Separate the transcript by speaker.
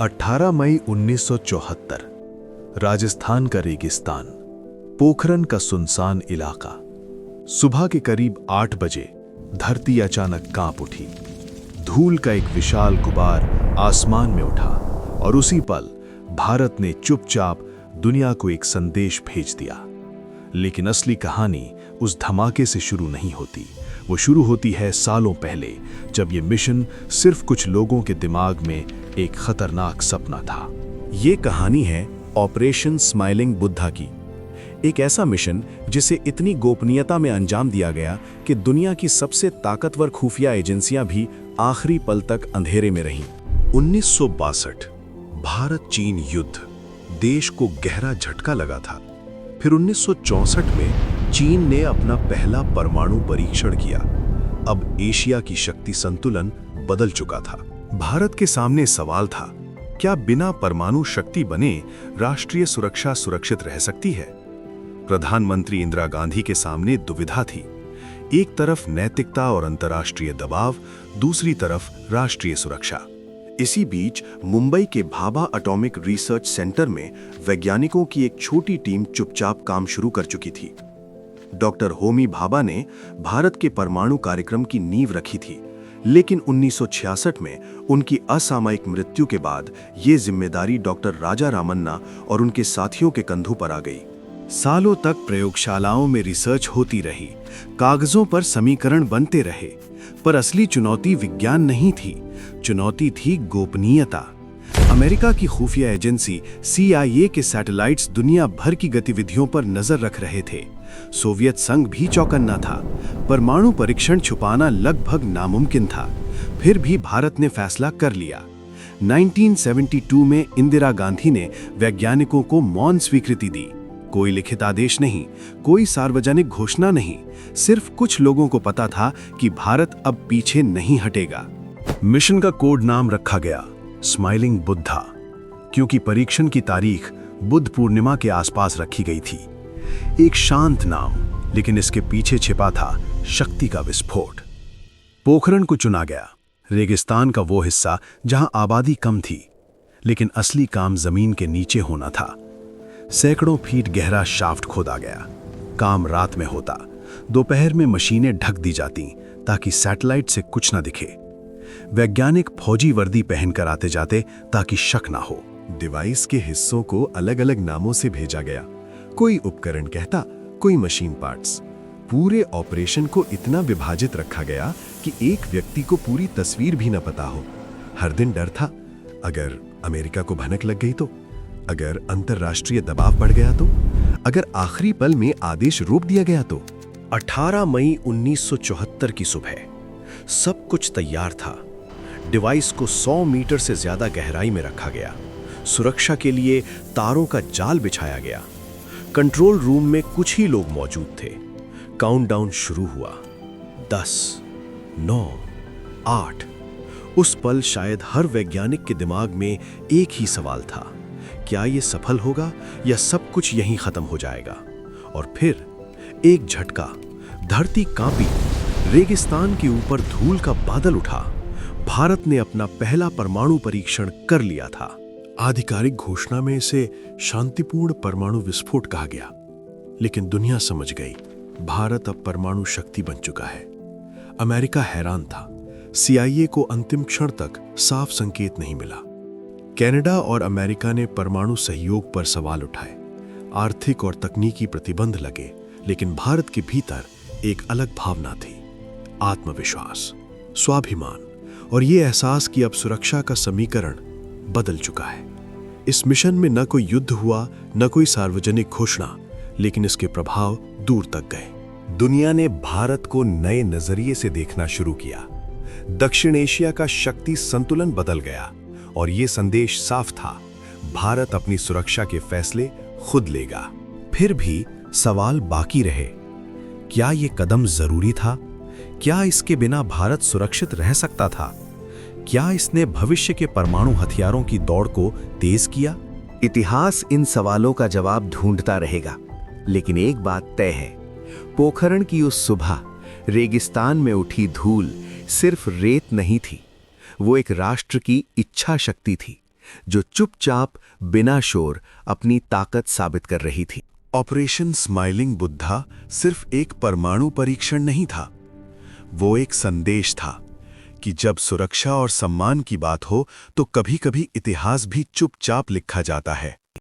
Speaker 1: 18 मई 1974, राजस्थान का रेगिस्तान, पोखरन का सुनसान इलाका। सुबह के करीब 8 बजे धरती अचानक कांप उठी। धूल का एक विशाल गुबार आसमान में उठा और उसी पल भारत ने चुपचाप दुनिया को एक संदेश भेज दिया। लेकिन असली कहानी उस धमाके से शुरू नहीं होती। वो शुरू होती है सालों पहले, जब ये मिशन सिर्फ कुछ लोगों के दिमाग में एक खतरनाक सपना था।
Speaker 2: ये कहानी है ऑपरेशन स्माइलिंग बुद्धा की। एक ऐसा मिशन जिसे इतनी गोपनीयता में अंजाम दिया गया कि दुनिया की सबसे ताकतवर खुफिया एजेंसियां भी आखिरी पल तक अंधेरे में रहीं। 1962 भारत चीन युद्ध, देश को गहरा झटका लगा था। फिर 1964 में चीन ने अपना पहला परमाणु परीक्षण किया। अब एशिया की शक्ति संतुलन बदल चुका था। भारत के सामने सवाल था, क्या बिना परमाणु शक्ति बने राष्ट्रीय सुरक्षा सुरक्षित रह सकती है? प्रधानमंत्री इंदिरा गांधी के सामने दुविधा थी। एक तरफ नैतिकता और अंतर्राष्ट्रीय दबाव, दूसरी तरफ राष्ट्रीय सुरक्षा। इसी बीच मुंबई के भाभा एटॉमिक रिसर्च सेंटर में वैज्ञानिकों की एक छोटी टीम चुपचाप काम शुरू कर चुकी थी। डॉक्टर होमी भाभा ने भारत के परमाणु कार्यक्रम की नींव रखी थी, लेकिन 1966 में उनकी असामयिक मृत्यु के बाद ये जिम्मेदारी डॉक्टर राजा रामन्ना और उनके साथियों के कंधों पर आ गई। सालों तक प्रयोगशालाओं में रिसर्च होती रही, कागजों पर समीकरण बनते रहे, पर असली चुनौती विज्ञान नहीं थी, चुनौती थी गोपनीयता। अमेरिका की खुफिया एजेंसी CIA के सैटेलाइट्स दुनिया भर की गतिविधियों पर नजर रख रहे थे। सोवियत संघ भी चौकन्ना था। परमाणु परीक्षण छुपाना लगभग नामुमकिन था। फिर भी भारत ने फैसला कर लिया। 1972 में इंदिरा गांधी ने वैज्ञानिकों को मौन स्वीकृति दी। कोई लिखित आदेश नहीं, कोई सार्वजनिक घोषणा नहीं, सिर्फ कुछ लोगों को पता था कि भारत अब पीछे नहीं हटेगा। मिशन का कोड नाम रखा गया स्माइलिंग बुद्धा, क्योंकि परीक्षण की तारीख बुद्ध पूर्णिमा के आसपास रखी गई थी। एक शांत नाम, लेकिन इसके पीछे छिपा था शक्ति का विस्फोट। पोखरन को चुना गया, रेगिस्तान का वो हिस्सा जहां आबादी कम थी, लेकिन असली काम जमीन के नीचे होना था। सैकड़ों फीट गहरा शाफ्ट खोदा गया। काम रात में होता, दोपहर में मशीनें ढक दी जाती ताकि सैटेलाइट से कुछ न दिखे। वैज्ञानिक फौजी वर्दी पहनकर आते जाते ताकि शक ना हो। डिवाइस के हिस्सों को अलग अलग नामों से भेजा गया। कोई उपकरण कहता, कोई मशीन पार्ट्स। पूरे ऑपरेशन को इतना विभाजित रखा गया कि एक व्यक्ति को पूरी तस्वीर भी न पता हो। हर दिन डर था, अगर अमेरिका को भनक लग गई तो, अगर अंतरराष्ट्रीय दबाव बढ़ गया तो, अगर आखिरी पल में आदेश रोक दिया गया तो। 18 मई 1974 की सुबह सब कुछ तैयार था। डिवाइस को 100 मीटर से ज्यादा गहराई में रखा गया। सुरक्षा के लिए तारों का जाल बिछाया गया। कंट्रोल रूम में कुछ ही लोग मौजूद थे। काउंटडाउन शुरू हुआ। 10, 9, 8। उस पल शायद हर वैज्ञानिक के दिमाग में एक ही सवाल था, क्या यह सफल होगा या सब कुछ यहीं खत्म हो जाएगा? और फिर एक झटका, धरती कांपी, रेगिस्तान के ऊपर धूल का बादल उठा। भारत ने अपना पहला परमाणु परीक्षण कर लिया था। आधिकारिक घोषणा में इसे शांतिपूर्ण परमाणु विस्फोट कहा गया, लेकिन दुनिया समझ गई, भारत अब परमाणु शक्ति बन चुका है। अमेरिका हैरान था। CIA को अंतिम क्षण तक साफ संकेत नहीं मिला। कनाडा और अमेरिका ने परमाणु सहयोग पर सवाल उठाए। आर्थिक और तकनीकी प्रतिबंध लगे, लेकिन भारत के भीतर एक अलग भावना थी, आत्मविश्वास, स्वाभिमान और ये एहसास कि अब सुरक्षा का समीकरण बदल चुका है। इस मिशन में न कोई युद्ध हुआ, न कोई सार्वजनिक घोषणा, लेकिन इसके प्रभाव दूर तक गए। दुनिया ने भारत को नए नजरिए से देखना शुरू किया। दक्षिण एशिया का शक्ति संतुलन बदल गया और ये संदेश साफ था, भारत अपनी सुरक्षा के फैसले खुद लेगा। फिर भी सवाल बाकी रहे, क्या ये कदम जरूरी था? क्या इसके बिना भारत सुरक्षित रह सकता था? क्या इसने भविष्य के परमाणु हथियारों की दौड़ को तेज किया? इतिहास इन सवालों का जवाब ढूंढता रहेगा, लेकिन एक बात तय है, पोखरण की उस सुबह रेगिस्तान में उठी धूल सिर्फ रेत नहीं थी, वो एक राष्ट्र की इच्छा शक्ति थी,
Speaker 3: जो चुपचाप बिना शोर अपनी ताकत साबित कर रही थी।
Speaker 2: ऑपरेशन स्माइलिंग बुद्धा सिर्फ एक परमाणु परीक्षण नहीं था, वो एक संदेश था कि जब सुरक्षा और सम्मान की बात हो तो कभी-कभी इतिहास भी चुपचाप लिखा जाता है।